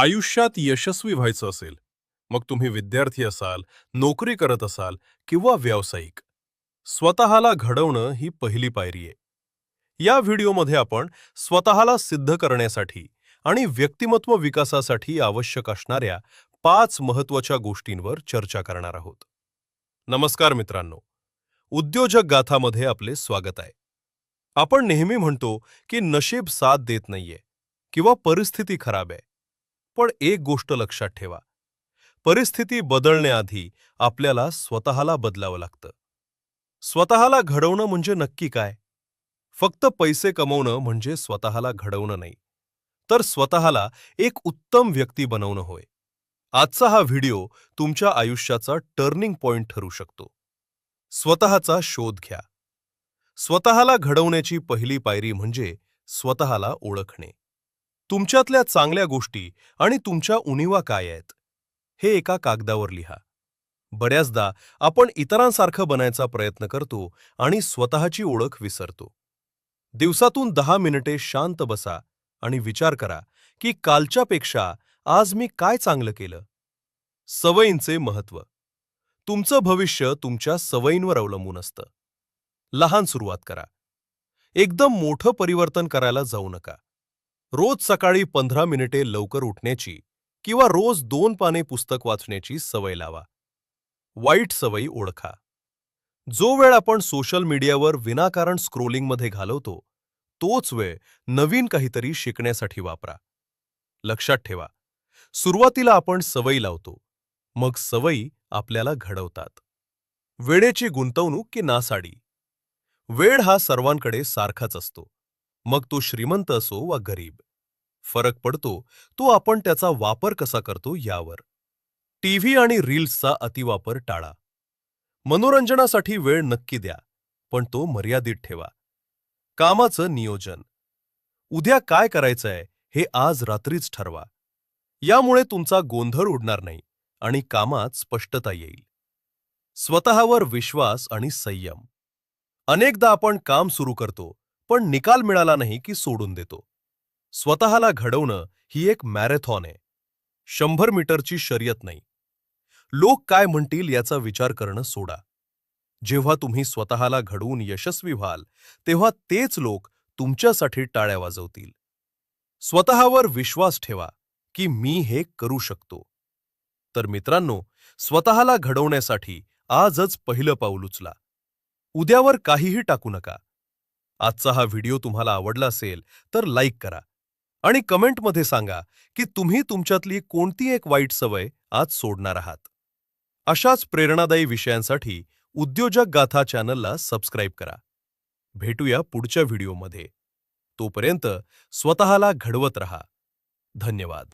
आयुष्यात यशस्वी व्हायचं असेल, मग तुम्ही विद्यार्थी असाल, नोकरी करत असाल किंवा व्यावसायिक, स्वतःला घडवणं ही पहिली पायरी आहे. या व्हिडिओमध्ये आपण स्वतःला सिद्ध करण्यासाठी आणि व्यक्तिमत्व विकासासाठी आवश्यक असणाऱ्या 5 महत्त्वाच्या गोष्टींवर चर्चा करणार आहोत. नमस्कार मित्रांनो, उद्योजक गाथामध्ये आपले स्वागत आहे. आपण नेहमी म्हणतो की नशीब साथ देत नाहीये किंवा परिस्थिती खराब आहे. पण एक गोष्ट लक्षात ठेवा, परिस्थिती बदलण्याआधी आपल्याला स्वतःला बदलावं लागतं. स्वतःला घडवणं म्हणजे नक्की काय? फक्त पैसे कमवणं म्हणजे स्वतःला घडवणं नाही, तर स्वतःला एक उत्तम व्यक्ती बनवणं होय. आजचा हा व्हिडिओ तुमच्या आयुष्याचा टर्निंग पॉइंट ठरू शकतो. स्वतःचा शोध घ्या. स्वतःला घडवण्याची पहिली पायरी म्हणजे स्वतःला ओळखणे. तुमच्यातल्या चांगल्या गोष्टी आणि तुमच्या उणीवा काय आहेत हे एका कागदावर लिहा. बऱ्याचदा आपण इतरांसारखं बनायचा प्रयत्न करतो आणि स्वतःची ओळख विसरतो. दिवसातून 10 मिनिटे शांत बसा आणि विचार करा की कालच्यापेक्षा आज मी काय चांगलं केलं. सवयींचे महत्त्व. तुमचं भविष्य तुमच्या सवयींवर अवलंबून असतं. लहान सुरुवात करा. एकदम मोठं परिवर्तन करायला जाऊ नका. रोज सकाळी 15 मिनिटे लवकर उठण्याची किंवा रोज 2 पाने पुस्तक वाचण्याची सवय लावा. वाईट सवयी ओळखा. जो वेळ आपण सोशल मीडियावर विनाकारण स्क्रोलिंगमध्ये घालवतो, तोच वेळ नवीन काहीतरी शिकण्यासाठी वापरा. लक्षात ठेवा, सुरुवातीला आपण सवयी लावतो, मग सवयी आपल्याला घडवतात. वेळेची गुंतवणूक की नासाडी. वेळ हा सर्वांकडे सारखाच असतो, मग तो श्रीमंत असो वा गरीब. फरक पडतो तो आपण त्याचा वापर कसा करतो यावर. टीव्ही आणि रील्सचा अतिवापर टाळा. मनोरंजनासाठी वेळ नक्की द्या, पण तो मर्यादित ठेवा. कामाचं नियोजन. उद्या काय करायचंय हे आज रात्रीच ठरवा. यामुळे तुमचा गोंधळ उडणार नाही आणि कामात स्पष्टता येईल. स्वतःवर विश्वास आणि संयम. अनेकदा आपण काम सुरू करतो, पण निकाल मिळाला नाही की सोडून देतो. स्वतःला घडवणं ही एक मॅरेथॉन आहे, 100 मीटरची शर्यत नाही. लोक काय म्हणतील याचा विचार करणं सोडा. जेव्हा तुम्ही स्वतःला घडवून यशस्वी व्हाल, तेव्हा तेच लोक तुमच्यासाठी टाळ्या वाजवतील. स्वतःवर विश्वास ठेवा की मी हे करू शकतो. तर मित्रांनो, स्वतःला घडवण्यासाठी आजच पहिलं पाऊल उचला. उद्यावर काहीही टाकू नका. आजचा हा व्हिडिओ तुम्हाला आवडला असेल तर लाईक करा आणि कमेंटमध्ये सांगा की तुम्ही तुमच्यातली कोणती एक वाईट सवय आज सोडणार आहात. अशाच प्रेरणादायी विषयांसाठी उद्योजक गाथा चॅनलला सबस्क्राईब करा. भेटूया पुढच्या व्हिडिओमध्ये. तोपर्यंत स्वतःला घडवत रहा. धन्यवाद.